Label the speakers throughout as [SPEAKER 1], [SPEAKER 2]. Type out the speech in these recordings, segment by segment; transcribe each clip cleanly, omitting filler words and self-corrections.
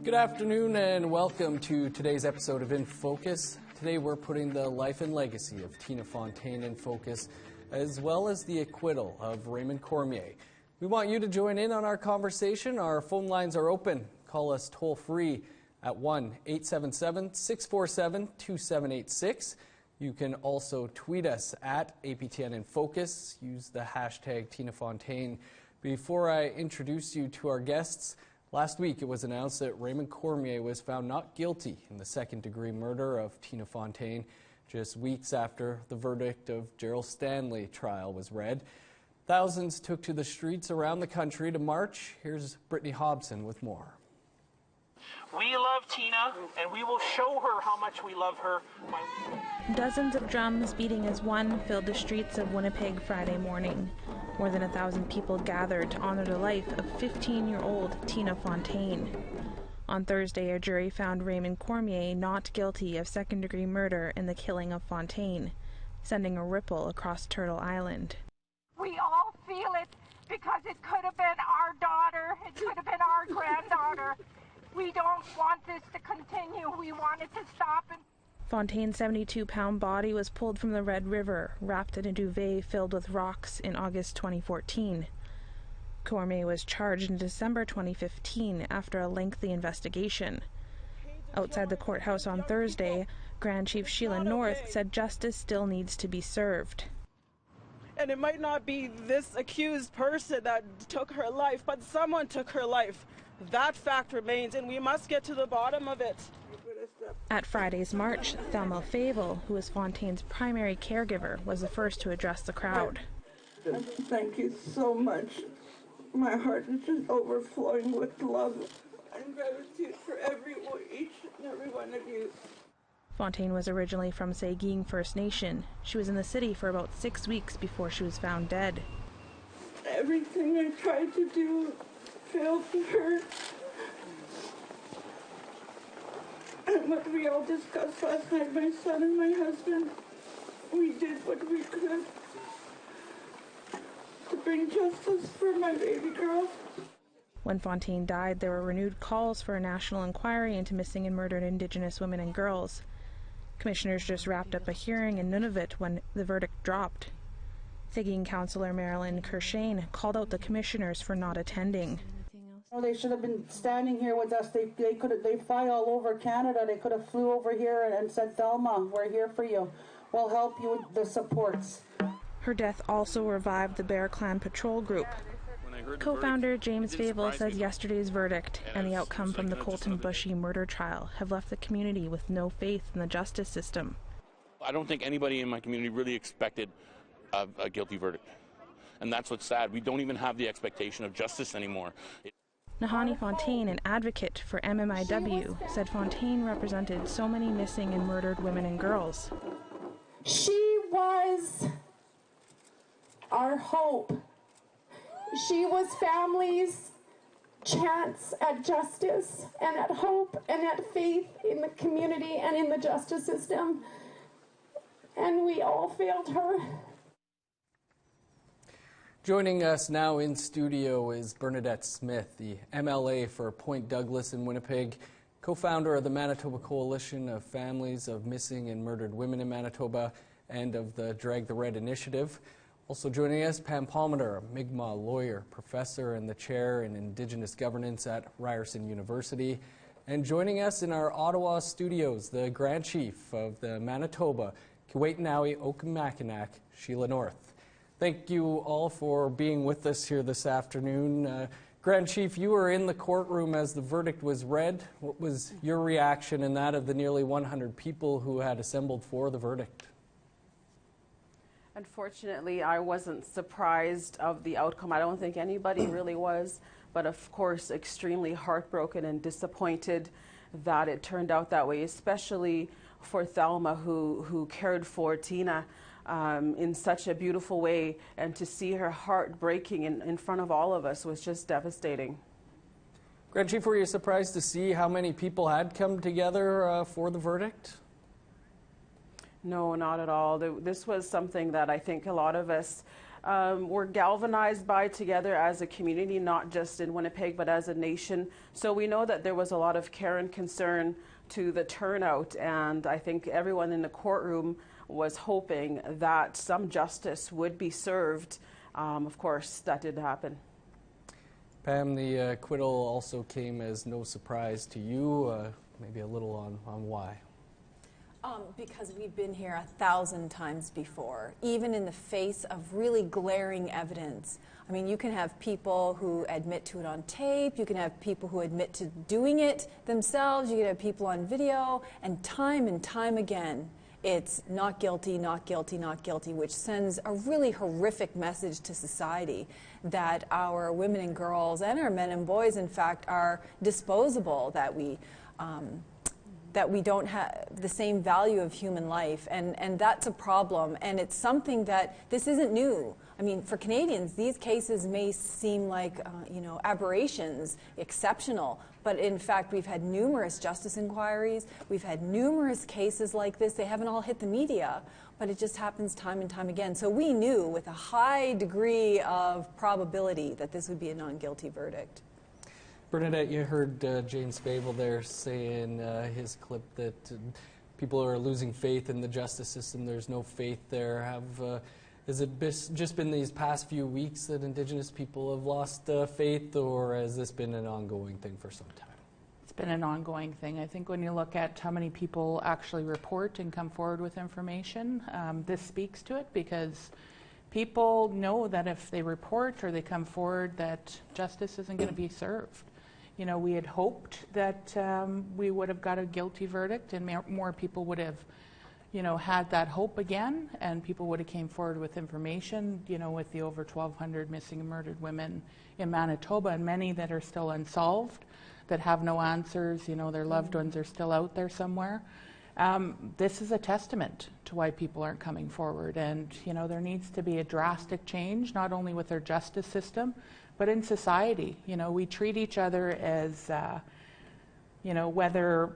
[SPEAKER 1] Good afternoon and welcome to today's episode of In Focus. Today we're putting the life and legacy of Tina Fontaine in focus, as well as the acquittal of Raymond Cormier. We want you to join in on our conversation. Our phone lines are open. Call us toll free at 1-877-647-2786. You can also tweet us at APTN InFocus. Use the hashtag Tina Fontaine. Before I introduce you to our guests, last week it was announced that Raymond Cormier was found not guilty in the second-degree murder of Tina Fontaine, just weeks after the verdict of Gerald Stanley trial was read. Thousands took to the streets around the country to march. Here's Brittany Hobson with more.
[SPEAKER 2] We love Tina, and we will show her how much we love her.
[SPEAKER 3] Dozens of drums beating as one filled the streets of Winnipeg Friday morning. More than 1,000 people gathered to honor the life of 15-year-old Tina Fontaine. On Thursday, a jury found Raymond Cormier not guilty of second-degree murder in the killing of Fontaine, sending a ripple across Turtle Island.
[SPEAKER 4] We all feel it because it could have been our daughter, it could have been our granddaughter. We don't want this to continue. We want it to stop.
[SPEAKER 3] Fontaine's 72-pound body was pulled from the Red River, wrapped in a duvet filled with rocks in August 2014. Cormier was charged in December 2015 after a lengthy investigation. Outside the courthouse on Thursday, Grand Chief Sheila North said justice still needs to be served.
[SPEAKER 5] And it might not be this accused person that took her life, but someone took her life. That fact remains, and we must get to the bottom of it.
[SPEAKER 3] At Friday's march, Thelma Fable, who is Fontaine's primary caregiver, was the first to address the crowd.
[SPEAKER 6] Thank you so much. My heart is just overflowing with love and gratitude for each and every one of you.
[SPEAKER 3] Fontaine was originally from Seguin First Nation. She was in the city for about 6 weeks before she was found dead.
[SPEAKER 6] Everything I tried to do failed to her. And what we all discussed last night, my son and my husband, we did what we could to bring justice for my baby girl.
[SPEAKER 3] When Fontaine died, there were renewed calls for a national inquiry into missing and murdered Indigenous women and girls. Commissioners just wrapped up a hearing in Nunavut when the verdict dropped. Seguin Councillor Marilyn Kershane called out the commissioners for not attending.
[SPEAKER 7] They should have been standing here with us. They fly all over Canada. They could have flew over here and said, Thelma, we're here for you. We'll help you with the supports.
[SPEAKER 3] Her death also revived the Bear Clan Patrol Group. Co-founder James Fable says yesterday's verdict and the outcome from the Colton Bushy murder trial have left the community with no faith in the justice system.
[SPEAKER 8] I don't think anybody in my community really expected a guilty verdict. And that's what's sad. We don't even have the expectation of justice anymore.
[SPEAKER 3] Nahani Fontaine, an advocate for MMIW, said Fontaine represented so many missing and murdered women and girls.
[SPEAKER 9] She was our hope. She was families' chance at justice and at hope and at faith in the community and in the justice system. And we all failed her.
[SPEAKER 1] Joining us now in studio is Bernadette Smith, the MLA for Point Douglas in Winnipeg, co-founder of the Manitoba Coalition of Families of Missing and Murdered Women in Manitoba and of the Drag the Red initiative. Also joining us, Pam Palmater, a Mi'kmaq lawyer, professor and the chair in Indigenous Governance at Ryerson University. And joining us in our Ottawa studios, the Grand Chief of the Manitoba Keewatinowi Okimakanak, Sheila North. Thank you all for being with us here this afternoon. Grand Chief, you were in the courtroom as the verdict was read. What was your reaction and that of the nearly 100 people who had assembled for the verdict?
[SPEAKER 10] Unfortunately, I wasn't surprised of the outcome. I don't think anybody really was, but of course extremely heartbroken and disappointed that it turned out that way, especially for Thelma, who cared for Tina in such a beautiful way, and to see her heart breaking in front of all of us was just devastating.
[SPEAKER 1] Grand Chief, were you surprised to see how many people had come together for the verdict?
[SPEAKER 10] No, not at all. This was something that I think a lot of us we're galvanized by together as a community, not just in Winnipeg, but as a nation. So we know that there was a lot of care and concern to the turnout, and I think everyone in the courtroom was hoping that some justice would be served. Of course, that didn't happen.
[SPEAKER 1] Pam, the acquittal also came as no surprise to you. Maybe a little on why.
[SPEAKER 11] Because we've been here 1,000 times before, even in the face of really glaring evidence. I mean, you can have people who admit to it on tape, you can have people who admit to doing it themselves, you can have people on video, and time again, it's not guilty, not guilty, not guilty, which sends a really horrific message to society that our women and girls, and our men and boys, in fact, are disposable, that we don't have the same value of human life, and that's a problem, and it's something that, this isn't new. I mean, for Canadians, these cases may seem like, aberrations, exceptional, but in fact, we've had numerous justice inquiries, we've had numerous cases like this. They haven't all hit the media, but it just happens time and time again. So we knew with a high degree of probability that this would be a non-guilty verdict.
[SPEAKER 1] Bernadette, you heard James Fable there say in his clip that people are losing faith in the justice system. There's no faith there. Has it just been these past few weeks that Indigenous people have lost faith, or has this been an ongoing thing for some time?
[SPEAKER 12] It's been an ongoing thing. I think when you look at how many people actually report and come forward with information, this speaks to it, because people know that if they report or they come forward, that justice isn't going to be served. You know, we had hoped that we would have got a guilty verdict, and more people would have, had that hope again, and people would have came forward with information, with the over 1,200 missing and murdered women in Manitoba, and many that are still unsolved, that have no answers, their loved ones are still out there somewhere. This is a testament to why people aren't coming forward, and, there needs to be a drastic change, not only with our justice system, but in society. We treat each other as, whether,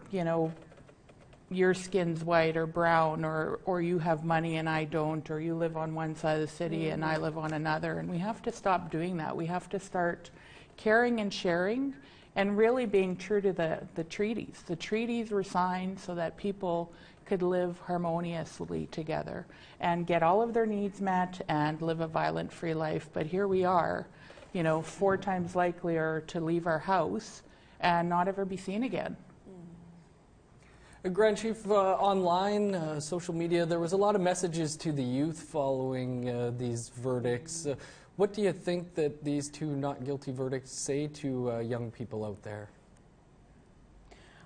[SPEAKER 12] your skin's white or brown, or you have money and I don't, or you live on one side of the city and I live on another. And we have to stop doing that. We have to start caring and sharing, and really being true to the treaties. The treaties were signed so that people could live harmoniously together and get all of their needs met and live a violent-free life. But here we are, 4 times likelier to leave our house and not ever be seen again.
[SPEAKER 1] Grand Chief, online, social media, there was a lot of messages to the youth following these verdicts. What do you think that these 2 not guilty verdicts say to young people out there?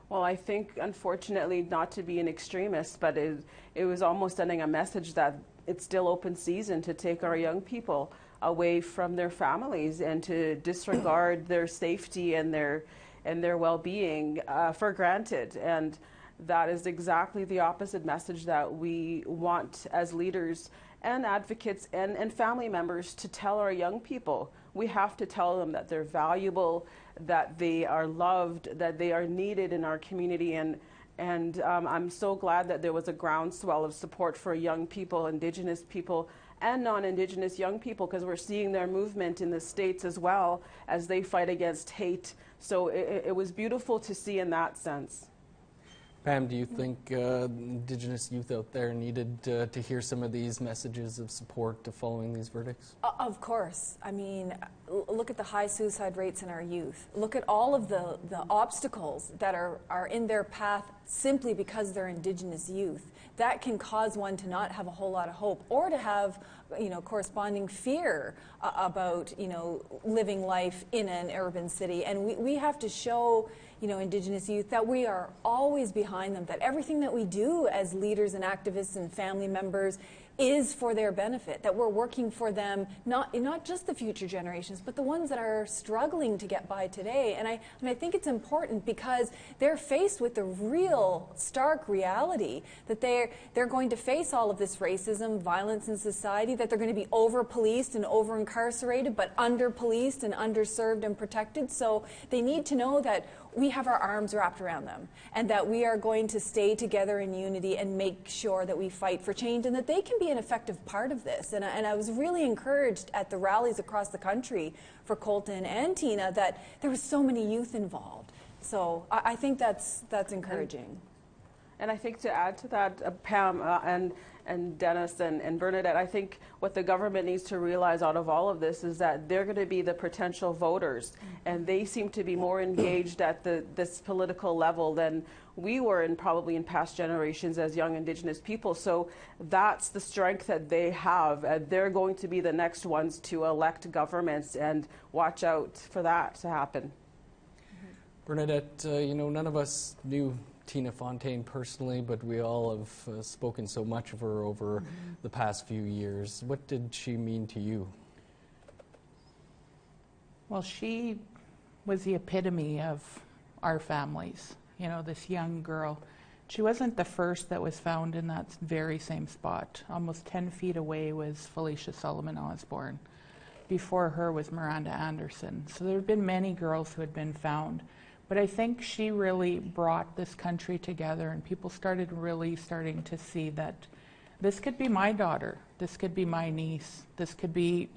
[SPEAKER 10] Well, I think, unfortunately, not to be an extremist, but it was almost sending a message that it's still open season to take our young people away from their families and to disregard their safety and their well-being for granted. And that is exactly the opposite message that we want as leaders and advocates and family members to tell our young people. We have to tell them that they're valuable, that they are loved, that they are needed in our community. And I'm so glad that there was a groundswell of support for young people, Indigenous people, and non-Indigenous young people, because we're seeing their movement in the States as well as they fight against hate. So it was beautiful to see in that sense.
[SPEAKER 1] Pam, do you think Indigenous youth out there needed to hear some of these messages of support to following these verdicts?
[SPEAKER 11] Of course. I mean, look at the high suicide rates in our youth. Look at all of the obstacles that are in their path simply because they're Indigenous youth. That can cause one to not have a whole lot of hope, or to have, corresponding fear about, living life in an urban city. And we have to show, Indigenous youth that we are always behind them, that everything that we do as leaders and activists and family members is for their benefit, that we're working for them, not just the future generations, but the ones that are struggling to get by today. And I think it's important because they're faced with the real stark reality that they're going to face all of this racism, violence in society, that they're going to be over-policed and over-incarcerated, but under-policed and underserved and protected. So they need to know that we have our arms wrapped around them, and that we are going to stay together in unity and make sure that we fight for change and that they can be an effective part of this. And I was really encouraged at the rallies across the country for Colton and Tina that there was so many youth involved. So I think that's encouraging.
[SPEAKER 10] And I think to add to that, Pam and Dennis and Bernadette, I think what the government needs to realize out of all of this is that they're going to be the potential voters, and they seem to be more engaged at this political level than we were probably in past generations as young Indigenous people. So that's the strength that they have. They're going to be the next ones to elect governments, and watch out for that to happen.
[SPEAKER 1] Bernadette, none of us knew Tina Fontaine personally, but we all have spoken so much of her over the past few years. What did she mean to you?
[SPEAKER 12] Well, she was the epitome of our families. This young girl. She wasn't the first that was found in that very same spot. Almost 10 feet away was Felicia Solomon Osborne. Before her was Miranda Anderson. So there have been many girls who had been found. But I think she really brought this country together, and people starting to see that this could be my daughter, this could be my niece, this could be,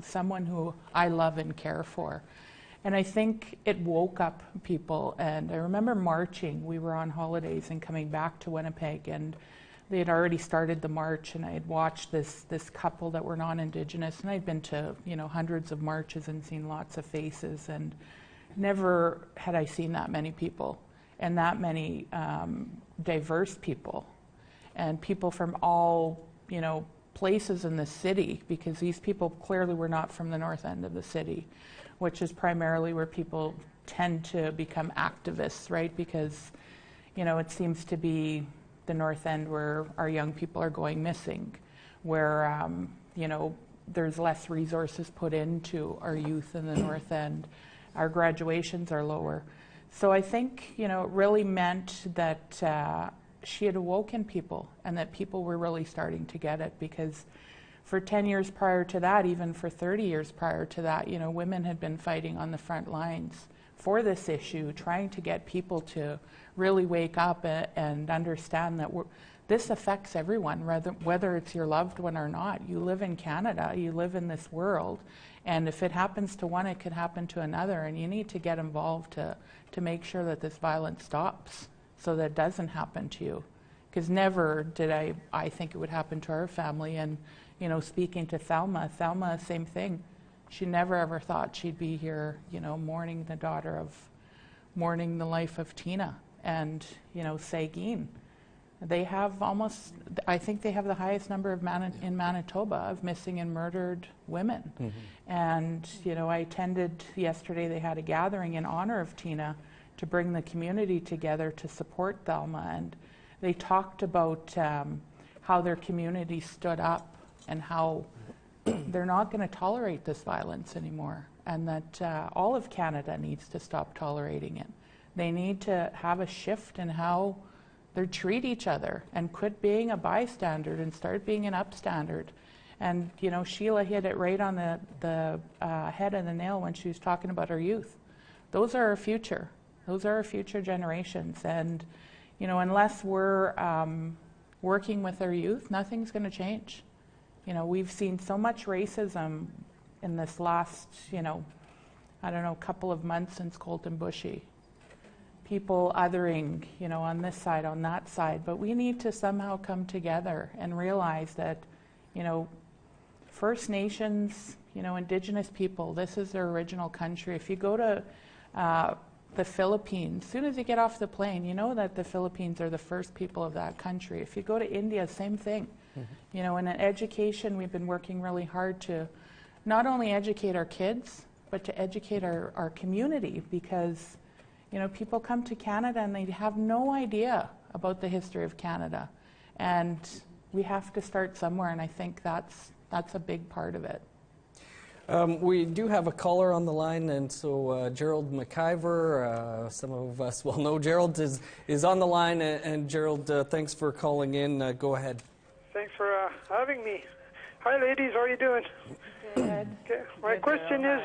[SPEAKER 12] someone who I love and care for. And I think it woke up people. And I remember marching. We were on holidays and coming back to Winnipeg, and they had already started the march, and I had watched this couple that were non-Indigenous, and I'd been to, hundreds of marches and seen lots of faces, and never had I seen that many people, and that many diverse people, and people from all, places in the city, because these people clearly were not from the north end of the city, which is primarily where people tend to become activists, right? Because, it seems to be the north end where our young people are going missing, where, there's less resources put into our youth in the north end. Our graduations are lower. So I think, it really meant that she had awoken people, and that people were really starting to get it, because for 10 years prior to that, even for 30 years prior to that, women had been fighting on the front lines for this issue, trying to get people to really wake up and understand that this affects everyone, whether it's your loved one or not. You live in Canada, you live in this world, and if it happens to one, it could happen to another, and you need to get involved to make sure that this violence stops so that it doesn't happen to you. Because never did I think it would happen to our family. And, speaking to Thelma, same thing. She never ever thought she'd be here, mourning mourning the life of Tina and, Sageen. They have I think they have the highest number in Manitoba of missing and murdered women. Mm-hmm. And, I attended yesterday, they had a gathering in honor of Tina to bring the community together to support Thelma. And they talked about how their community stood up and how they're not going to tolerate this violence anymore, and that all of Canada needs to stop tolerating it. They need to have a shift in how they treat each other and quit being a bystander and start being an upstander. And, Sheila hit it right on the head of the nail when she was talking about our youth. Those are our future. Those are our future generations. And, unless we're working with our youth, nothing's going to change. We've seen so much racism in this last, couple of months since Colton Bushy. People othering, on this side, on that side. But we need to somehow come together and realize that, First Nations, Indigenous people, this is their original country. If you go to the Philippines, as soon as you get off the plane, you know that the Philippines are the first people of that country. If you go to India, same thing. Mm-hmm. In education, we've been working really hard to not only educate our kids, but to educate our community, because people come to Canada and they have no idea about the history of Canada. And we have to start somewhere, and I think that's a big part of it.
[SPEAKER 1] We do have a caller on the line, and so Gerald McIver, some of us will know Gerald, is on the line. And Gerald, thanks for calling in. Go ahead.
[SPEAKER 13] Thanks for having me. Hi, ladies. How are you doing?
[SPEAKER 11] Good.
[SPEAKER 13] Okay. My question is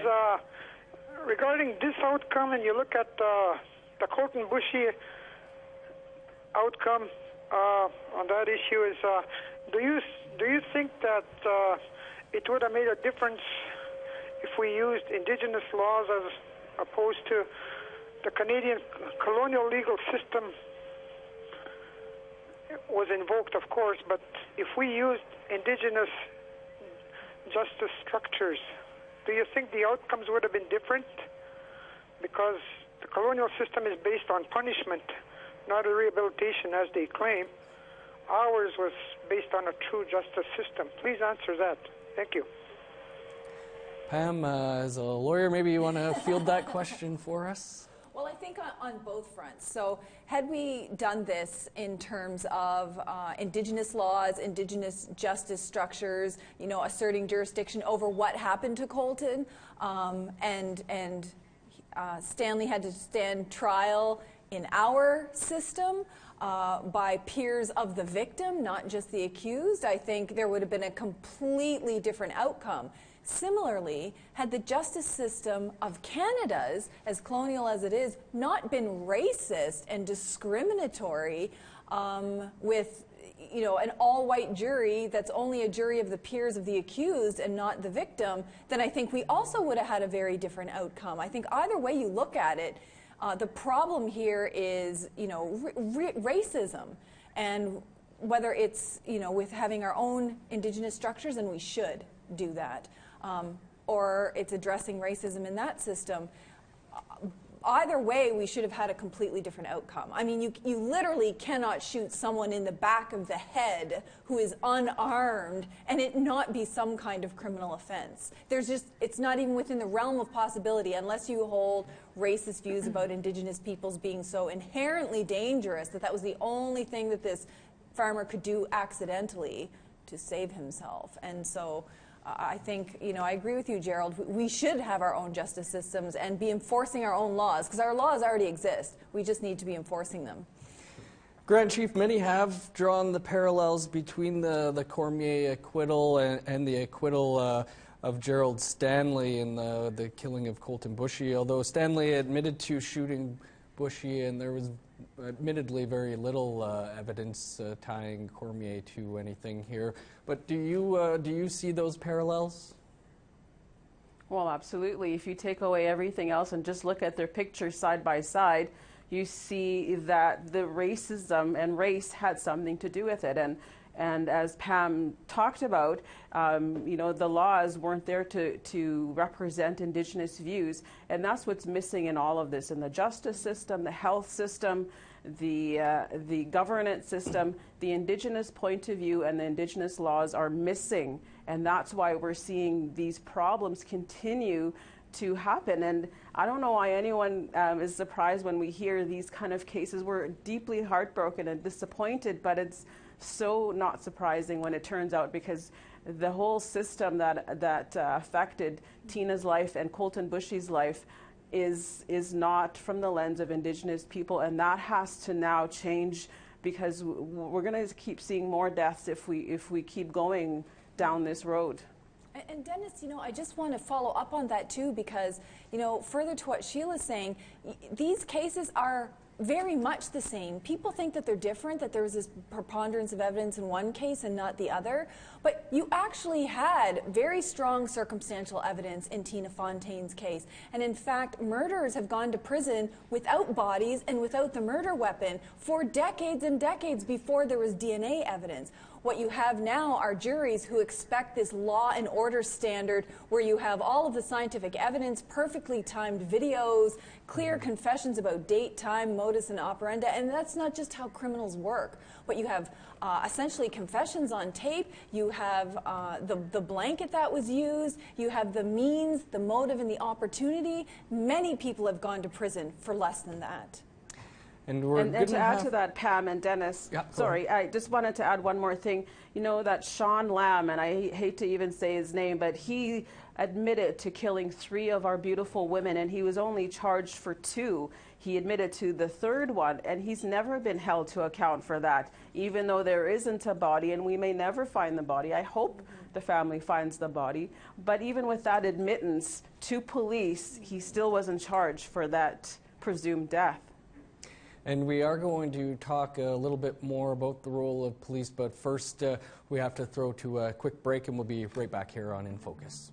[SPEAKER 13] regarding this outcome, and you look at the Colton Bushy outcome on that issue is, do you think that it would have made a difference if we used Indigenous laws as opposed to the Canadian colonial legal system was invoked, of course, but if we used Indigenous justice structures, do you think the outcomes would have been different? Because the colonial system is based on punishment, not a rehabilitation as they claim. Ours was based on a true justice system. Please answer that. Thank you.
[SPEAKER 1] Pam, as a lawyer, maybe you want to field that question for us?
[SPEAKER 11] Well, I think on both fronts. So had we done this in terms of Indigenous laws, Indigenous justice structures, you know, asserting jurisdiction over what happened to Colton, and Stanley had to stand trial in our system by peers of the victim, not just the accused, I think there would have been a completely different outcome. Similarly, had the justice system of Canada's, as colonial as it is, not been racist and discriminatory with, you know, an all-white jury that's only a jury of the peers of the accused and not the victim, then I think we also would have had a very different outcome. I think either way you look at it, the problem here is, you know, racism, and whether it's, you know, with having our own Indigenous structures, and we should do that, or it's addressing racism in that system. Either way, we should have had a completely different outcome. I mean, you literally cannot shoot someone in the back of the head who is unarmed and it not be some kind of criminal offense. There's just, it's not even within the realm of possibility unless you hold racist views about Indigenous peoples being so inherently dangerous that that was the only thing that this farmer could do accidentally to save himself. And so I think, you know, I agree with you, Gerald. We should have our own justice systems and be enforcing our own laws, because our laws already exist. We just need to be enforcing them.
[SPEAKER 1] Grand Chief, many have drawn the parallels between the Cormier acquittal and the acquittal of Gerald Stanley in the killing of Colton Bushy, although Stanley admitted to shooting Bushy, and there was admittedly very little evidence tying Cormier to anything here. But do you see those parallels?
[SPEAKER 10] Well, absolutely. If you take away everything else and just look at their pictures side by side, you see that the racism and race had something to do with it. And as Pam talked about, you know, the laws weren't there to represent Indigenous views, and that's what's missing in all of this. In the justice system, the health system, the governance system, the Indigenous point of view and the Indigenous laws are missing, and that's why we're seeing these problems continue to happen. And I don't know why anyone is surprised when we hear these kind of cases. We're deeply heartbroken and disappointed, but it's so not surprising when it turns out, because the whole system that affected Tina's life and Colton Bushy's life is not from the lens of Indigenous people, and that has to now change, because we're going to keep seeing more deaths if we keep going down this road.
[SPEAKER 11] And Dennis, you know, I just want to follow up on that too, because, you know, further to what Sheila's saying, these cases are very much the same. People think that they're different, that there was this preponderance of evidence in one case and not the other, but you actually had very strong circumstantial evidence in Tina Fontaine's case. And in fact, murderers have gone to prison without bodies and without the murder weapon for decades and decades before there was DNA evidence. What you have now are juries who expect this law and order standard where you have all of the scientific evidence, perfectly timed videos, clear confessions about date, time, modus, and operandi, and that's not just how criminals work. But you have essentially confessions on tape, you have the blanket that was used, you have the means, the motive, and the opportunity. Many people have gone to prison for less than that.
[SPEAKER 10] And to add to that, Pam and Dennis, sorry, I just wanted to add one more thing. You know that Sean Lamb, and I hate to even say his name, but he admitted to killing 3 of our beautiful women, and he was only charged for 2. He admitted to the 3rd one, and he's never been held to account for that, even though there isn't a body, and we may never find the body. I hope the family finds the body. But even with that admittance to police, he still wasn't charged for that presumed death.
[SPEAKER 1] And we are going to talk a little bit more about the role of police, but first we have to throw to a quick break, and we'll be right back here on InFocus.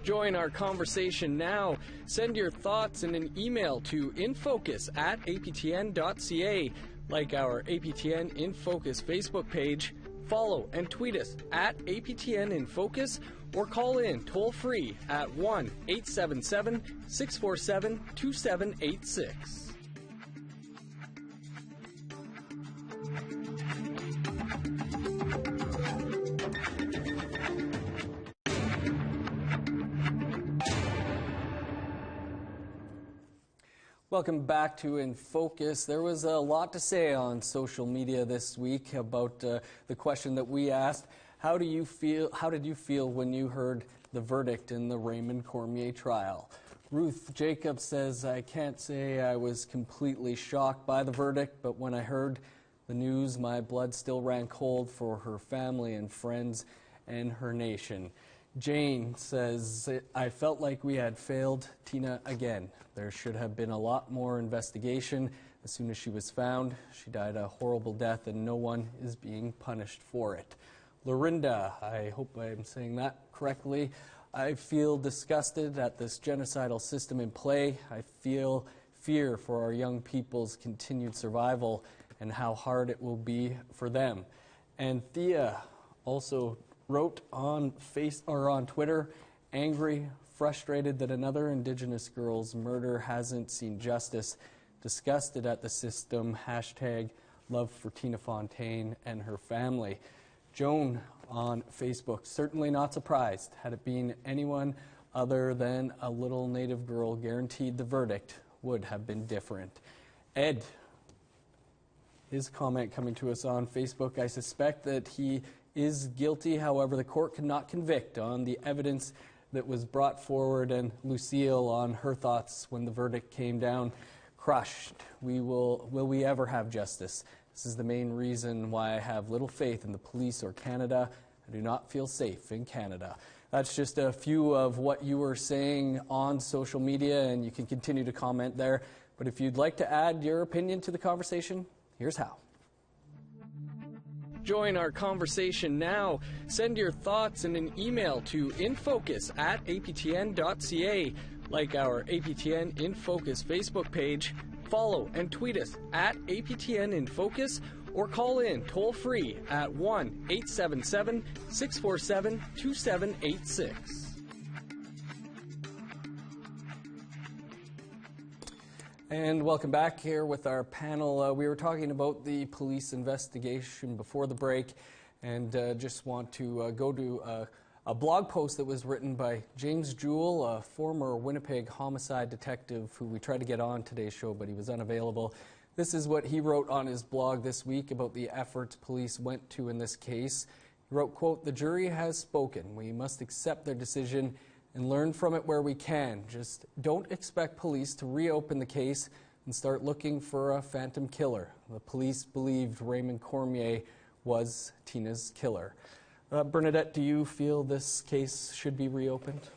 [SPEAKER 1] Join our conversation now. Send your thoughts in an email to infocus@aptn.ca. Like our APTN InFocus Facebook page, follow and tweet us at APTN InFocus, or call in toll-free at 1-877-647-2786. Welcome back to InFocus. There was a lot to say on social media this week about the question that we asked: How did you feel when you heard the verdict in the Raymond Cormier trial? Ruth Jacobs says, "I can't say I was completely shocked by the verdict, but when I heard the news, my blood still ran cold for her family and friends and her nation." Jane says, "I felt like we had failed Tina again. There should have been a lot more investigation. As soon as she was found, she died a horrible death and no one is being punished for it." Lorinda, I hope I'm saying that correctly, "I feel disgusted at this genocidal system in play. I feel fear for our young people's continued survival and how hard it will be for them." And Thea also wrote on Twitter, "Angry, frustrated that another Indigenous girl's murder hasn't seen justice, disgusted at the system, hashtag love for Tina Fontaine and her family." Joan on Facebook, "Certainly not surprised. Had it been anyone other than a little Native girl, guaranteed the verdict would have been different." Ed, his comment coming to us on Facebook, "I suspect that he is guilty. However, the court could not convict on the evidence that was brought forward." And Lucille on her thoughts when the verdict came down, "Crushed. Will we ever have justice? This is the main reason why I have little faith in the police or Canada. I do not feel safe in Canada." That's just a few of what you were saying on social media, and you can continue to comment there. But if you'd like to add your opinion to the conversation, here's how. Join our conversation now. Send your thoughts in an email to infocus@aptn.ca. Like our APTN InFocus Facebook page, follow and tweet us at APTN InFocus, or call in toll-free at 1-877-647-2786. And welcome back here with our panel. We were talking about the police investigation before the break, and just want to go to a blog post that was written by James Jewell, a former Winnipeg homicide detective who we tried to get on today's show, but he was unavailable. This is what he wrote on his blog this week about the efforts police went to in this case. He wrote, quote, "The jury has spoken. We must accept their decision and learn from it where we can. Just don't expect police to reopen the case and start looking for a phantom killer. The police believed Raymond Cormier was Tina's killer." Bernadette, do you feel this case should be reopened?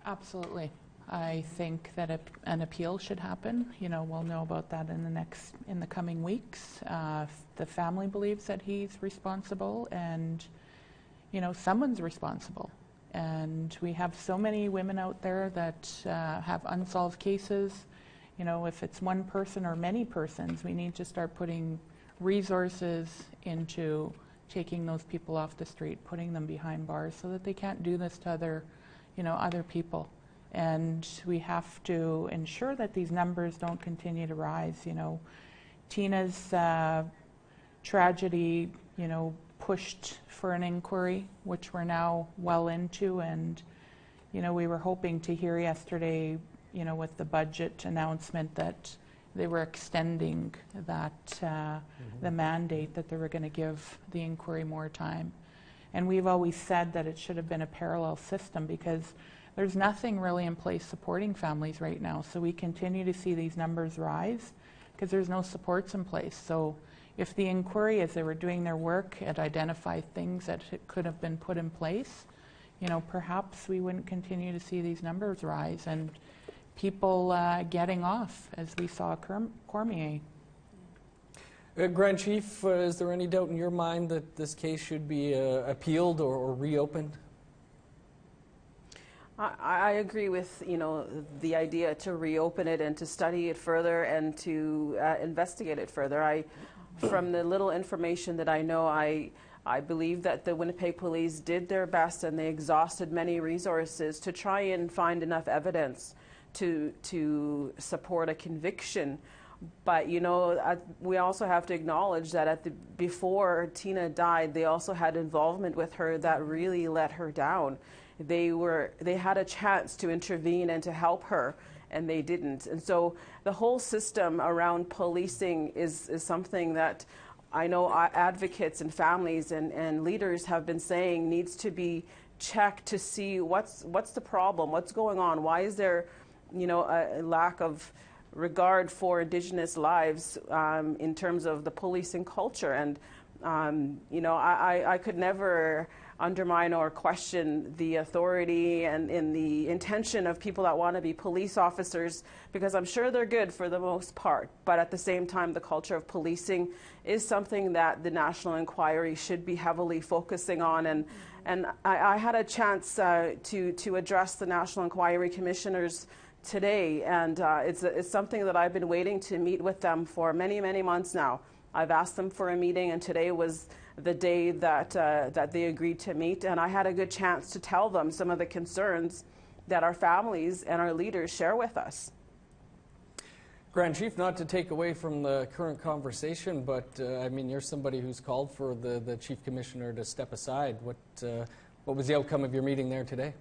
[SPEAKER 12] Absolutely. I think that an appeal should happen. You know, we'll know about that in the coming weeks. The family believes that he's responsible, and you know, someone's responsible. And we have so many women out there that have unsolved cases. You know, if it's one person or many persons, we need to start putting resources into taking those people off the street, putting them behind bars so that they can't do this to other people. And we have to ensure that these numbers don't continue to rise. You know, Tina's tragedy, you know, pushed for an inquiry, which we're now well into, and you know, we were hoping to hear yesterday, you know, with the budget announcement that they were extending that the mandate, that they were going to give the inquiry more time. And we've always said that it should have been a parallel system, because there's nothing really in place supporting families right now. So we continue to see these numbers rise because there's no supports in place. So if the inquiry, as they were doing their work, had identified things that could have been put in place, you know, perhaps we wouldn't continue to see these numbers rise. And people getting off, as we saw Cormier.
[SPEAKER 1] Grand Chief, is there any doubt in your mind that this case should be appealed or reopened?
[SPEAKER 10] I agree with, the idea to reopen it and to study it further and to investigate it further. From the little information that I know, I believe that the Winnipeg police did their best and they exhausted many resources to try and find enough evidence to support a conviction. But, we also have to acknowledge that before Tina died, they also had involvement with her that really let her down. They had a chance to intervene and to help her, and they didn't. And so the whole system around policing is something that I know advocates and families and leaders have been saying needs to be checked to see what's the problem, what's going on, why is there, a lack of regard for Indigenous lives in terms of the policing culture. And I could never undermine or question the authority and in the intention of people that want to be police officers, because I'm sure they're good for the most part. But at the same time, the culture of policing is something that the National Inquiry should be heavily focusing on. And I had a chance to address the National Inquiry commissioners today, and it's something that I've been waiting to meet with them for many, many months now. I've asked them for a meeting, and today was the day that they agreed to meet, and I had a good chance to tell them some of the concerns that our families and our leaders share with us.
[SPEAKER 1] Grand Chief, not to take away from the current conversation, but you're somebody who's called for the Chief Commissioner to step aside. What was the outcome of your meeting there today?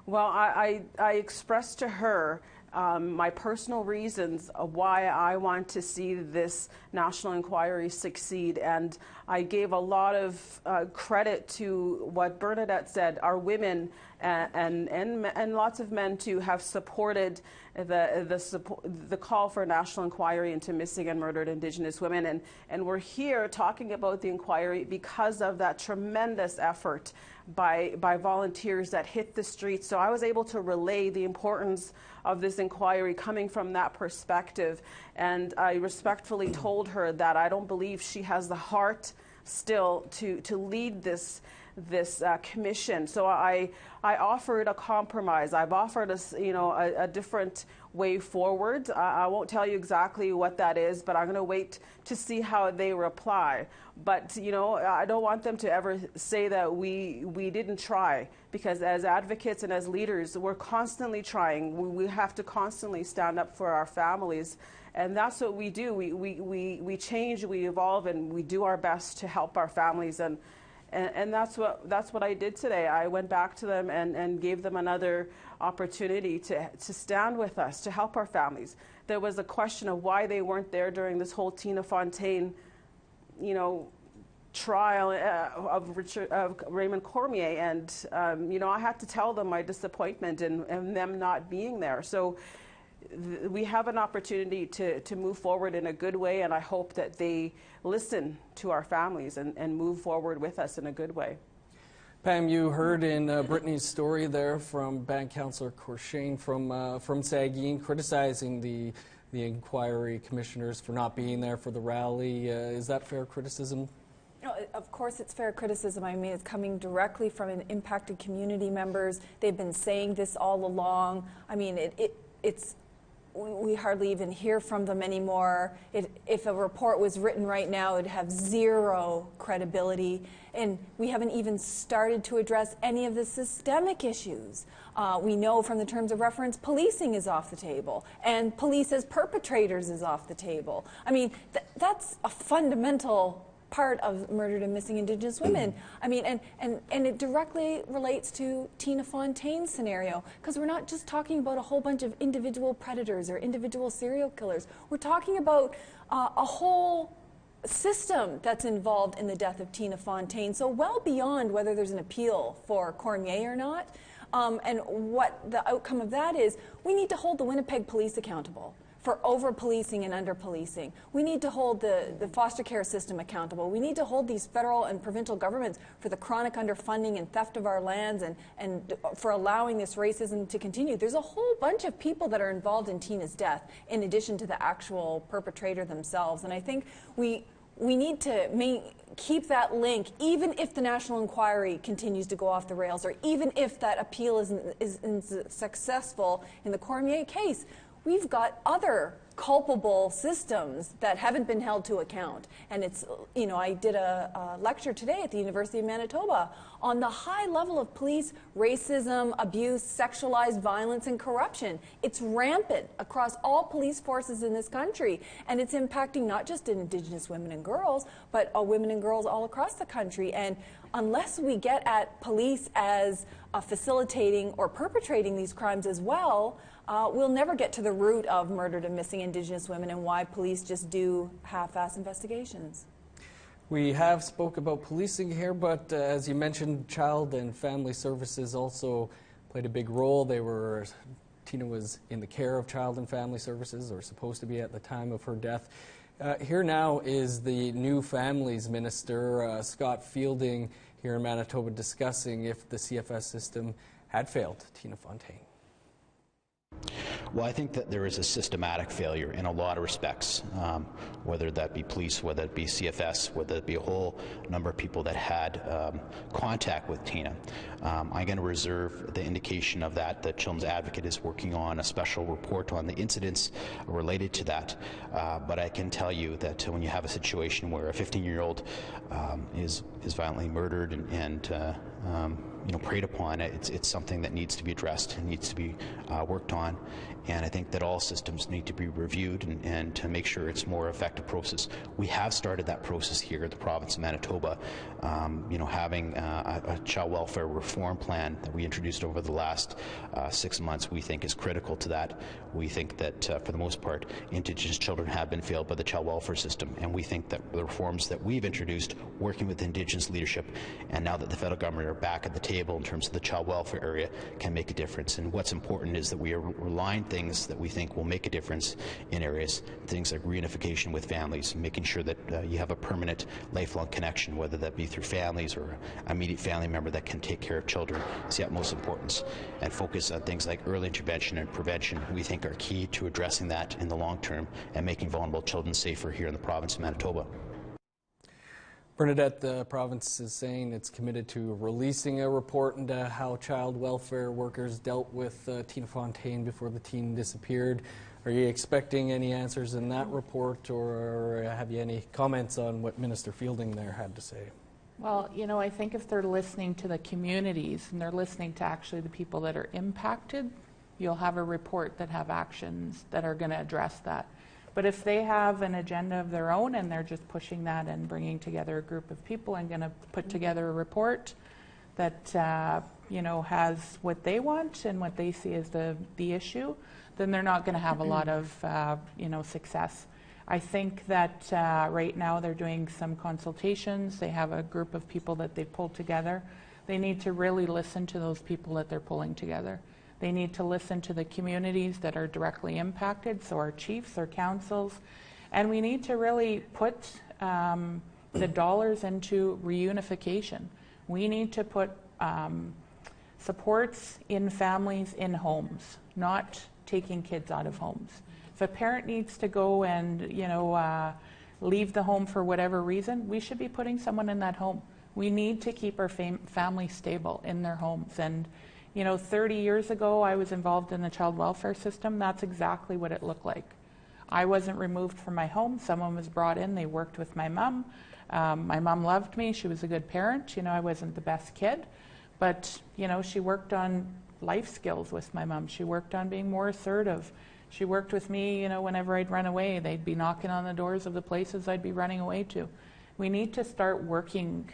[SPEAKER 10] Well, I expressed to her my personal reasons of why I want to see this national inquiry succeed, and I gave a lot of credit to what Bernadette said. Our women and lots of men too have supported the call for a national inquiry into missing and murdered Indigenous women, and we're here talking about the inquiry because of that tremendous effort by volunteers that hit the streets. So I was able to relay the importance of this inquiry coming from that perspective, and I respectfully told her that I don't believe she has the heart still to lead this commission. So I offered a compromise. I've offered a different way forward. I won't tell you exactly what that is, but I'm going to wait to see how they reply. But I don't want them to ever say that we didn't try, because as advocates and as leaders, we're constantly trying. We have to constantly stand up for our families, and that's what we do. We change, we evolve, and we do our best to help our families. And that's what I did today. I went back to them and gave them another opportunity to stand with us, to help our families. There was a question of why they weren't there during this whole Tina Fontaine, trial of Raymond Cormier, and I had to tell them my disappointment in them not being there. So we have an opportunity to move forward in a good way, and I hope that they listen to our families and move forward with us in a good way.
[SPEAKER 1] Pam, you heard in Brittany's story there from Band Councillor Courchain from Saugeen criticizing the inquiry commissioners for not being there for the rally. Is that fair criticism?
[SPEAKER 11] No, of course it's fair criticism. I mean, it's coming directly from impacted community members. They've been saying this all along. I mean, we hardly even hear from them anymore. If a report was written right now, it'd have zero credibility. And we haven't even started to address any of the systemic issues. We know from the terms of reference, policing is off the table, and police as perpetrators is off the table. I mean, that's a fundamental part of murdered and missing Indigenous women. I mean, and it directly relates to Tina Fontaine's scenario, because we're not just talking about a whole bunch of individual predators or individual serial killers. We're talking about a whole system that's involved in the death of Tina Fontaine, so well beyond whether there's an appeal for Cormier or not. And what the outcome of that is, we need to hold the Winnipeg police accountable for over-policing and under-policing. We need to hold the foster care system accountable. We need to hold these federal and provincial governments for the chronic underfunding and theft of our lands and for allowing this racism to continue. There's a whole bunch of people that are involved in Tina's death in addition to the actual perpetrator themselves. And I think we need to keep that link, even if the national inquiry continues to go off the rails, or even if that appeal isn't successful in the Cormier case. We've got other culpable systems that haven't been held to account. And it's, you know, I did a lecture today at the University of Manitoba on the high level of police racism, abuse, sexualized violence, and corruption. It's rampant across all police forces in this country. And it's impacting not just Indigenous women and girls, but women and girls all across the country. And unless we get at police as facilitating or perpetrating these crimes as well, we'll never get to the root of murdered and missing Indigenous women and why police just do half-ass investigations.
[SPEAKER 1] We have spoke about policing here, but as you mentioned, Child and Family Services also played a big role. Tina was in the care of Child and Family Services, or supposed to be at the time of her death. Here now is the new Families Minister, Scott Fielding, here in Manitoba, discussing if the CFS system had failed Tina Fontaine.
[SPEAKER 14] Well, I think that there is a systematic failure in a lot of respects, whether that be police, whether it be CFS, whether it be a whole number of people that had contact with Tina. I'm going to reserve the indication of that. The Children's Advocate is working on a special report on the incidents related to that. But I can tell you that when you have a situation where a 15-year-old is violently murdered and preyed upon, it's something that needs to be addressed and needs to be worked on. And I think that all systems need to be reviewed and to make sure it's a more effective process. We have started that process here at the province of Manitoba, having a child welfare reform plan that we introduced over the last 6 months, we think is critical to that. We think that for the most part, Indigenous children have been failed by the child welfare system, and we think that the reforms that we've introduced, working with Indigenous leadership, and now that the federal government are back at the table in terms of the child welfare area, can make a difference. And what's important is that we are relying things that we think will make a difference in areas, things like reunification with families, making sure that you have a permanent, lifelong connection, whether that be through families or an immediate family member that can take care of children, is the utmost importance. And focus on things like early intervention and prevention, we think are key to addressing that in the long term and making vulnerable children safer here in the province of Manitoba.
[SPEAKER 1] Bernadette, the province is saying it's committed to releasing a report into how child welfare workers dealt with Tina Fontaine before the teen disappeared. Are you expecting any answers in that report, or have you any comments on what Minister Fielding there had to say?
[SPEAKER 12] Well, I think if they're listening to the communities and they're listening to actually the people that are impacted, you'll have a report that have actions that are going to address that. But if they have an agenda of their own and they're just pushing that and bringing together a group of people and going to put together a report that has what they want and what they see as the issue, then they're not going to have a lot of success. I think that right now they're doing some consultations. They have a group of people that they've pulled together. They need to really listen to those people that they're pulling together. They need to listen to the communities that are directly impacted, so our chiefs, our councils, and we need to really put the dollars into reunification. We need to put supports in families in homes, not taking kids out of homes. If a parent needs to go and leave the home for whatever reason, we should be putting someone in that home. We need to keep our families stable in their homes. And 30 years ago, I was involved in the child welfare system. That's exactly what it looked like. I wasn't removed from my home. Someone was brought in. They worked with my mom. My mom loved me. She was a good parent. I wasn't the best kid. But, she worked on life skills with my mom. She worked on being more assertive. She worked with me, whenever I'd run away. They'd be knocking on the doors of the places I'd be running away to. We need to start working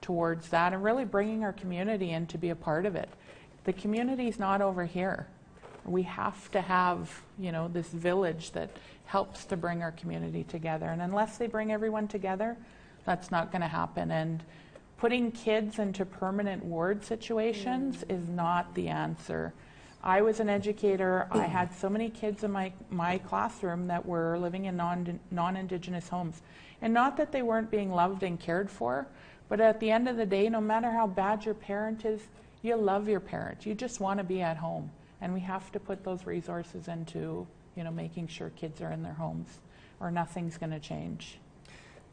[SPEAKER 12] towards that and really bringing our community in to be a part of it. The community's not over here. We have to have, this village that helps to bring our community together. And unless they bring everyone together, that's not going to happen. And putting kids into permanent ward situations is not the answer. I was an educator. I had so many kids in my classroom that were living in non-Indigenous homes. And not that they weren't being loved and cared for, but at the end of the day, no matter how bad your parent is, you love your parent. You just want to be at home. And we have to put those resources into, making sure kids are in their homes, or nothing's going to change.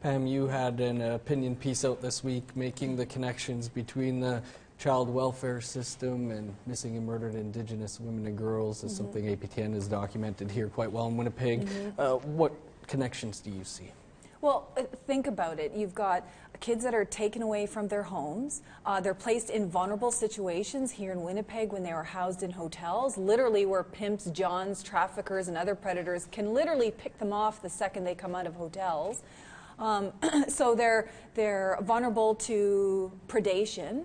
[SPEAKER 1] Pam, you had an opinion piece out this week making the connections between the child welfare system and missing and murdered Indigenous women and girls is something APTN has documented here quite well in Winnipeg. What connections do you see?
[SPEAKER 11] Well, think about it. You've got kids that are taken away from their homes. They're placed in vulnerable situations here in Winnipeg when they were housed in hotels, literally where pimps, johns, traffickers, and other predators can literally pick them off the second they come out of hotels. So they're vulnerable to predation.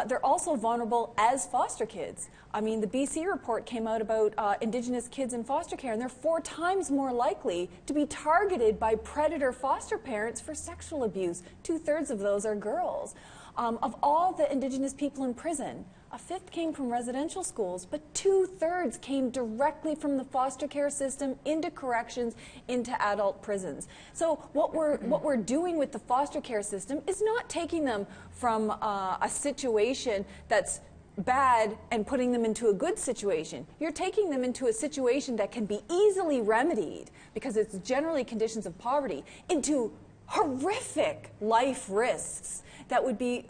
[SPEAKER 11] They're also vulnerable as foster kids. I mean, the BC report came out about Indigenous kids in foster care, and they're 4 times more likely to be targeted by predator foster parents for sexual abuse. 2/3 of those are girls. Of all the Indigenous people in prison, 1/5 came from residential schools, but 2/3 came directly from the foster care system into corrections, into adult prisons. So what we're doing with the foster care system is not taking them from a situation that's bad and putting them into a good situation. You're taking them into a situation that can be easily remedied, because it's generally conditions of poverty, into horrific life risks that would be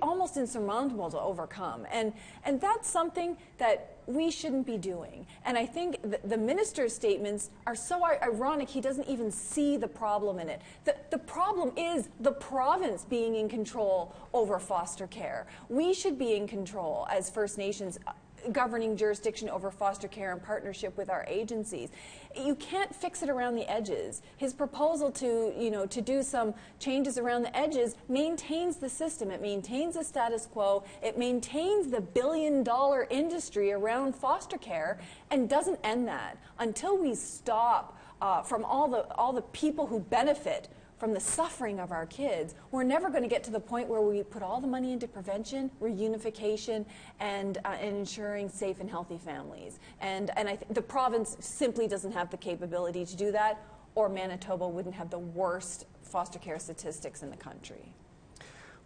[SPEAKER 11] almost insurmountable to overcome. And that's something that we shouldn't be doing. And I think the minister's statements are so ironic, he doesn't even see the problem in it. The problem is the province being in control over foster care. We should be in control as First Nations, governing jurisdiction over foster care in partnership with our agencies. You can't fix it around the edges. His proposal to do some changes around the edges maintains the system. It maintains the status quo. It maintains the billion-dollar industry around foster care, and doesn't end that until we stop from all the people who benefit from the suffering of our kids. We're never going to get to the point where we put all the money into prevention, reunification, and ensuring safe and healthy families. And I think the province simply doesn't have the capability to do that, or Manitoba wouldn't have the worst foster care statistics in the country.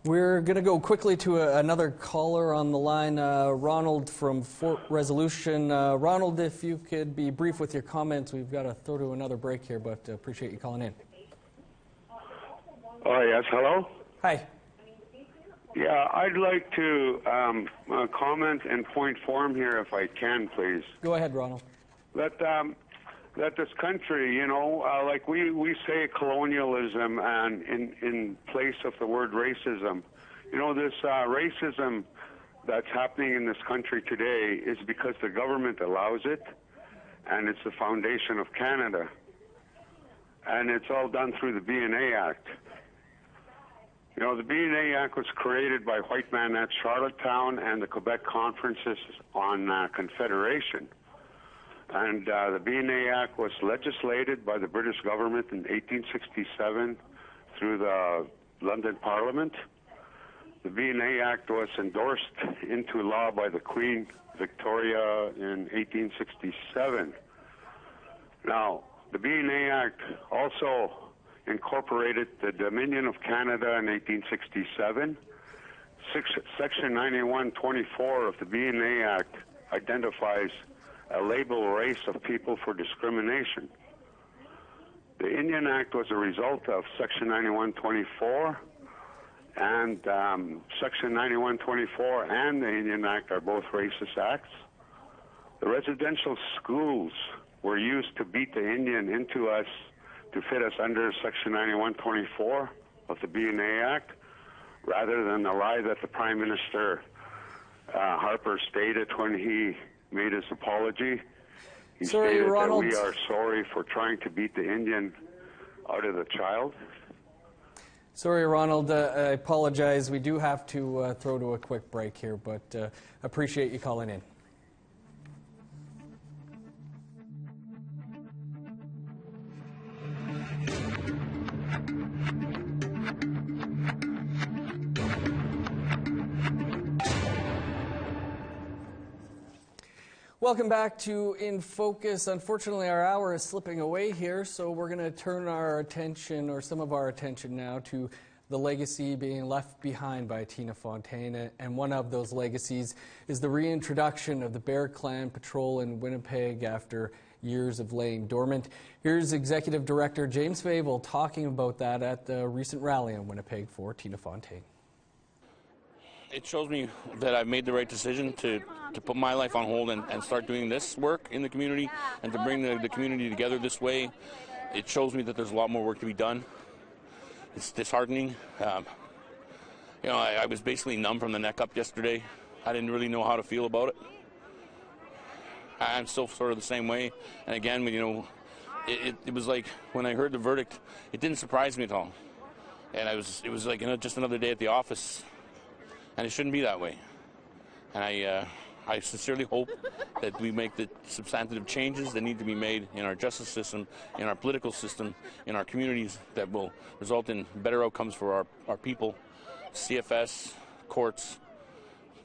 [SPEAKER 1] We're going to go quickly to another caller on the line, Ronald from Fort Resolution. Ronald, if you could be brief with your comments. We've got to throw to another break here, but appreciate you calling in.
[SPEAKER 15] Oh, yes, hello?
[SPEAKER 1] Hi.
[SPEAKER 15] Yeah, I'd like to comment and point form here if I can, please.
[SPEAKER 1] Go ahead, Ronald.
[SPEAKER 15] That this country, like we say colonialism, and in place of the word racism, this racism that's happening in this country today is because the government allows it, and it's the foundation of Canada. And it's all done through the BNA Act. The BNA Act was created by white men at Charlottetown and the Quebec Conferences on Confederation. And the BNA Act was legislated by the British government in 1867 through the London Parliament. The BNA Act was endorsed into law by the Queen Victoria in 1867. Now, the BNA Act also incorporated the Dominion of Canada in 1867. Section 9124 of the BNA Act identifies a label race of people for discrimination. The Indian Act was a result of Section 9124, and Section 9124 and the Indian Act are both racist acts. The residential schools were used to beat the Indian into us to fit us under Section 9124 of the BNA Act, rather than the lie that the Prime Minister Harper stated when he made his apology. He stated
[SPEAKER 1] Ronald,
[SPEAKER 15] that we are sorry for trying to beat the Indian out of the child.
[SPEAKER 1] Sorry, Ronald, I apologize. We do have to throw to a quick break here, but appreciate you calling in. Welcome back to In Focus. Unfortunately, our hour is slipping away here, so we're going to turn our attention, or some of our attention now, to the legacy being left behind by Tina Fontaine. And one of those legacies is the reintroduction of the Bear Clan Patrol in Winnipeg after years of laying dormant. Here's Executive Director James Favel talking about that at the recent rally in Winnipeg for Tina Fontaine.
[SPEAKER 8] It shows me that I've made the right decision to put my life on hold and start doing this work in the community and to bring the community together this way. It shows me that there's a lot more work to be done. It's disheartening. You know, I was basically numb from the neck up yesterday. I didn't really know how to feel about it. I'm still sort of the same way. And again, you know, it was like when I heard the verdict, it didn't surprise me at all. And it was like, you know, just another day at the office. And it shouldn't be that way. And I sincerely hope that we make the substantive changes that need to be made in our justice system, in our political system, in our communities that will result in better outcomes for our people, CFS, courts.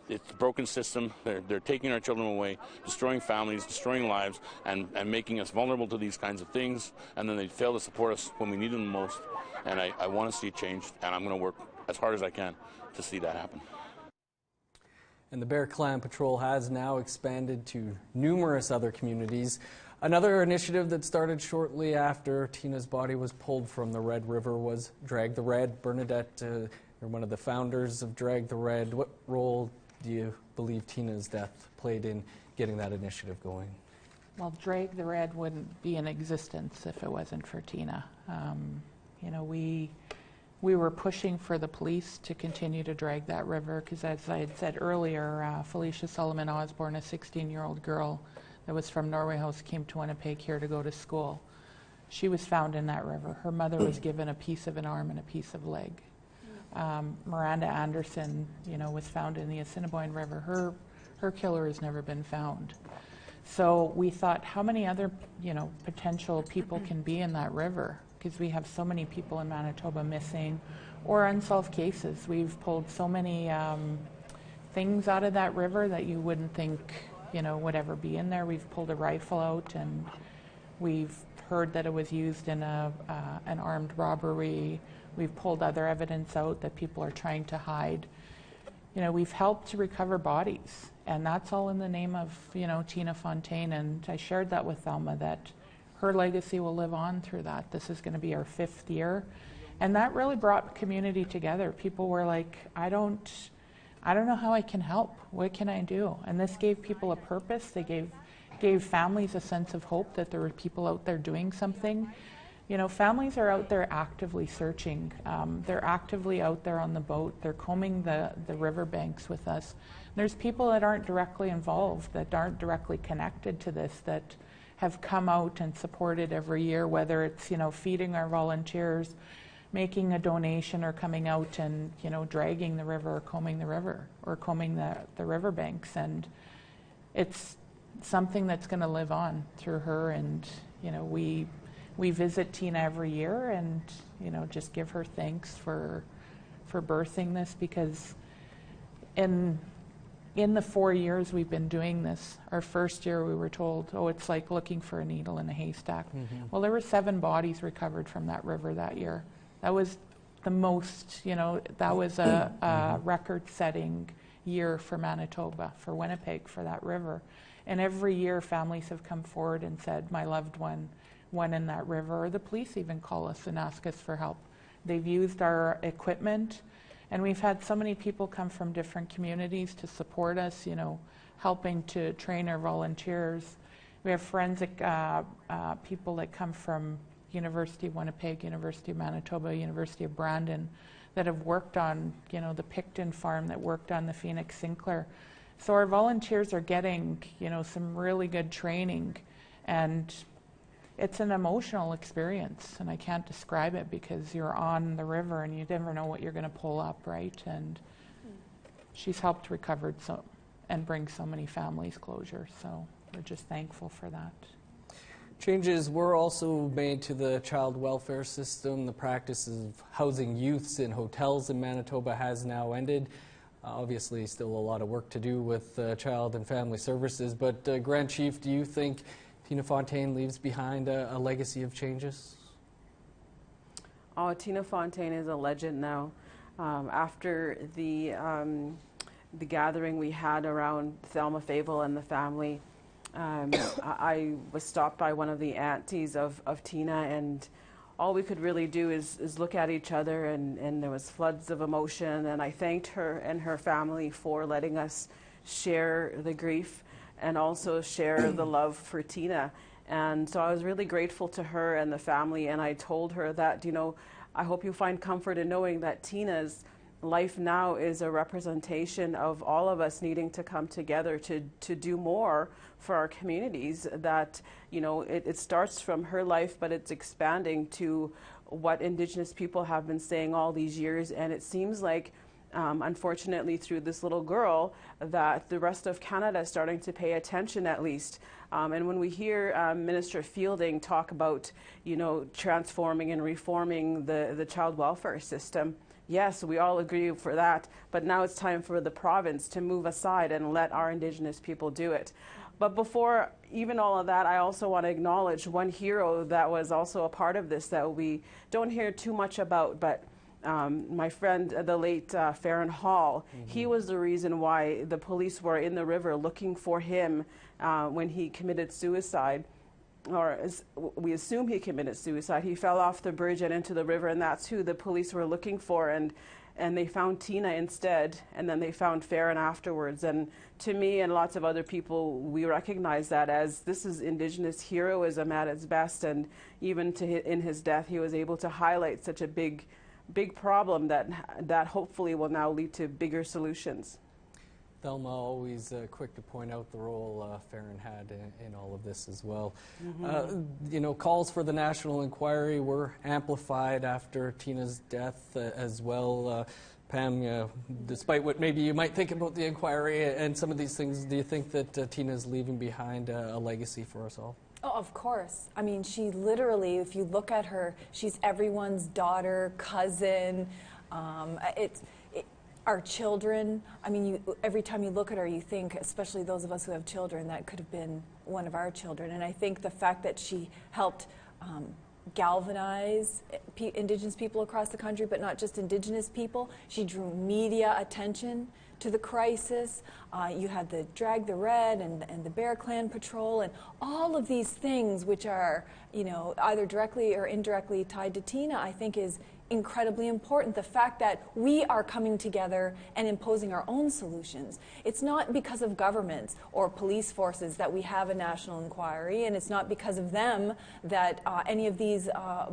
[SPEAKER 8] It's a broken system. They're taking our children away, destroying families, destroying lives, and making us vulnerable to these kinds of things. And then they fail to support us when we need them the most. And I want to see it changed, and I'm going to work as hard as I can to see that happen.
[SPEAKER 1] And the Bear Clan Patrol has now expanded to numerous other communities. Another initiative that started shortly after Tina's body was pulled from the Red River was Drag the Red. Bernadette, you're one of the founders of Drag the Red. What role do you believe Tina's death played in getting that initiative going?
[SPEAKER 12] Well, Drag the Red wouldn't be in existence if it wasn't for Tina. You know, we were pushing for the police to continue to drag that river because, as I had said earlier, Felicia Solomon Osborne, a 16-year-old girl that was from Norway House, came to Winnipeg here to go to school. She was found in that river. Her mother was given a piece of an arm and a piece of leg. Miranda Anderson, you know, was found in the Assiniboine River. Her killer has never been found. So we thought, how many other, you know, potential people can be in that river? Because we have so many people in Manitoba missing or unsolved cases. We've pulled so many things out of that river that you wouldn't think, you know, would ever be in there. We've pulled a rifle out, and we've heard that it was used in an armed robbery. We've pulled other evidence out that people are trying to hide. You know, we've helped to recover bodies, and that's all in the name of, you know, Tina Fontaine. And I shared that with Thelma, that her legacy will live on through that. This is going to be our 5th year. And that really brought community together. People were like, I don't know how I can help. What can I do? And this gave people a purpose. They gave families a sense of hope that there were people out there doing something. You know, families are out there actively searching. They're actively out there on the boat. They're combing the riverbanks with us. There's people that aren't directly involved, that aren't directly connected to this, that have come out and supported every year, whether it's, you know, feeding our volunteers, making a donation, or coming out and, you know, dragging the river or combing the river or combing the riverbanks. And it's something that's going to live on through her. And, you know, we visit Tina every year and, you know, just give her thanks for birthing this, because in the 4 years we've been doing this, our first year we were told, oh, it's like looking for a needle in a haystack. Mm-hmm. Well, there were 7 bodies recovered from that river that year. That was the most, you know, that was a record-setting year for Manitoba, for Winnipeg, for that river. And every year families have come forward and said, my loved one went in that river, or the police even call us and ask us for help. They've used our equipment. And we've had so many people come from different communities to support us, you know, helping to train our volunteers. We have forensic people that come from University of Winnipeg, University of Manitoba, University of Brandon, that have worked on, you know, the Picton farm, that worked on the Phoenix Sinclair. So our volunteers are getting, you know, some really good training, and it's an emotional experience, and I can't describe it because you're on the river and you never know what you're going to pull up, right? And she's helped recover and bring so many families closure, so we're just thankful for that.
[SPEAKER 1] Changes were also made to the child welfare system. The practice of housing youths in hotels in Manitoba has now ended. Obviously, still a lot of work to do with Child and Family Services, but Grand Chief, do you think Tina Fontaine leaves behind a legacy of changes?
[SPEAKER 10] Oh, Tina Fontaine is a legend now. After the gathering we had around Thelma Fable and the family, I was stopped by one of the aunties of Tina, and all we could really do is look at each other, and there was floods of emotion, and I thanked her and her family for letting us share the grief and also share the love for Tina. And so I was really grateful to her and the family, and I told her that, you know, I hope you find comfort in knowing that Tina's life now is a representation of all of us needing to come together to do more for our communities, that, you know, it starts from her life, but it's expanding to what Indigenous people have been saying all these years. And it seems like, unfortunately, through this little girl, that the rest of Canada is starting to pay attention, at least. And when we hear Minister Fielding talk about, you know, transforming and reforming the child welfare system, yes, we all agree for that, but now it's time for the province to move aside and let our Indigenous people do it. But before even all of that, I also want to acknowledge one hero that was also a part of this that we don't hear too much about, but my friend, the late Farron Hall, he was the reason why the police were in the river looking for him when he committed suicide. Or we assume he committed suicide. He fell off the bridge and into the river, and that's who the police were looking for. And they found Tina instead, and then they found Farron afterwards. And to me and lots of other people, we recognize that as this is Indigenous heroism at its best. And even in his death, he was able to highlight such a big problem that hopefully will now lead to bigger solutions.
[SPEAKER 1] Thelma always quick to point out the role Farron had in all of this as well. You know, calls for the national inquiry were amplified after Tina's death as well. Pam, despite what maybe you might think about the inquiry and some of these things, do you think that Tina's leaving behind a legacy for us all?
[SPEAKER 11] Oh, of course. I mean, she literally, if you look at her, she's everyone's daughter, cousin. Our children, I mean, every time you look at her, you think, especially those of us who have children, that could have been one of our children. And I think the fact that she helped galvanize Indigenous people across the country, but not just Indigenous people, she drew media attention to the crisis. You had the Drag the Red and the Bear Clan Patrol and all of these things which are, you know, either directly or indirectly tied to Tina, I think is incredibly important. The fact that we are coming together and imposing our own solutions. It's not because of governments or police forces that we have a national inquiry, and it's not because of them that any of these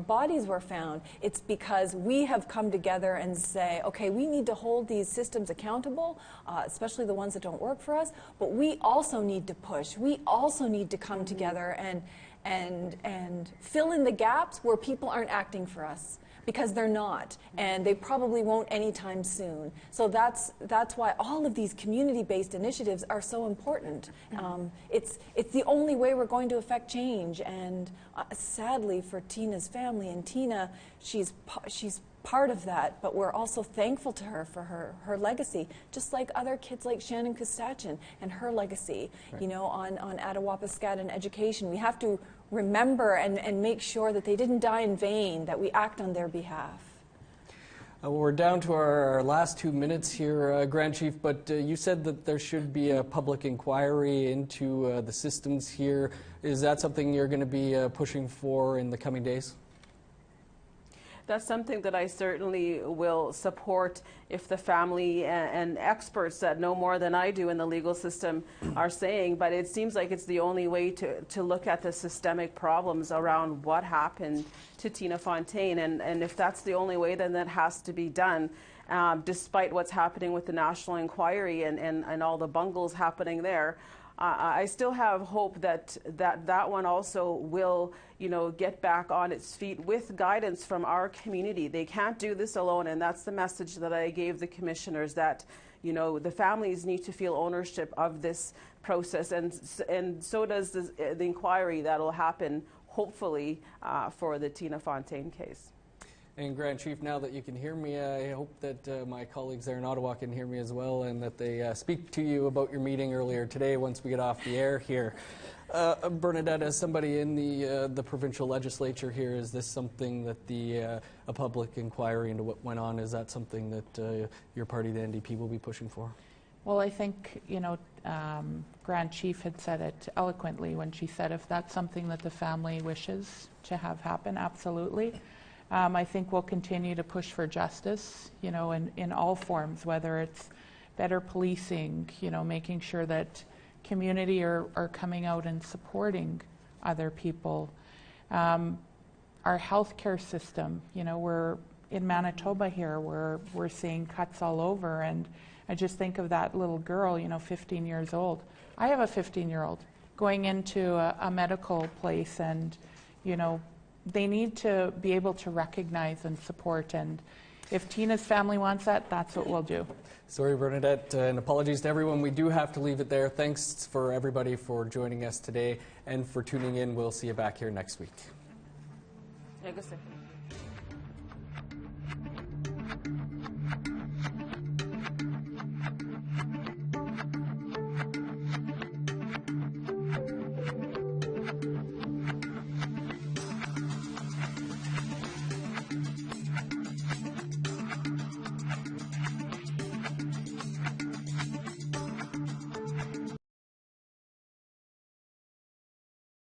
[SPEAKER 11] bodies were found. It's because we have come together and say, okay, we need to hold these systems accountable, especially the ones that don't work for us, but we also need to push. We also need to come together and fill in the gaps where people aren't acting for us, because they're not, and they probably won't anytime soon. So that's why all of these community-based initiatives are so important. It's the only way we're going to affect change, and sadly for Tina's family, and Tina, she's part of that, but we're also thankful to her for her legacy, just like other kids like Shannon Kostachin and her legacy, right. You know, on Attawapiskat and education. We have to remember and make sure that they didn't die in vain, that we act on their behalf.
[SPEAKER 1] We're down to our last 2 minutes here, Grand Chief, but you said that there should be a public inquiry into the systems here. Is that something you're going to be pushing for in the coming days?
[SPEAKER 10] That's something that I certainly will support if the family and experts that know more than I do in the legal system are saying, but it seems like it's the only way to look at the systemic problems around what happened to Tina Fontaine, and if that's the only way, then that has to be done, despite what's happening with the national inquiry and all the bungles happening there. I still have hope that one also will, you know, get back on its feet with guidance from our community. They can't do this alone, and that's the message that I gave the commissioners, that, you know, the families need to feel ownership of this process, and so does the inquiry that'll happen, hopefully, for the Tina Fontaine case.
[SPEAKER 1] And Grand Chief, now that you can hear me, I hope that my colleagues there in Ottawa can hear me as well, and that they speak to you about your meeting earlier today once we get off the air here. Bernadette, as somebody in the provincial legislature here, is this something that a public inquiry into what went on, is that something that your party, the NDP, will be pushing for?
[SPEAKER 12] Well, I think, Grand Chief had said it eloquently when she said if that's something that the family wishes to have happen, absolutely. I think we'll continue to push for justice, in all forms, whether it's better policing, making sure that community are coming out and supporting other people. Our healthcare system, we're in Manitoba here, we're seeing cuts all over, and I just think of that little girl, 15 years old. I have a 15-year-old going into a medical place, and, they need to be able to recognize and support, and if Tina's family wants that, that's what we'll do.
[SPEAKER 1] Sorry, Bernadette, and apologies to everyone. We do have to leave it there. Thanks for everybody for joining us today and for tuning in. We'll see you back here next week.
[SPEAKER 10] Yeah, go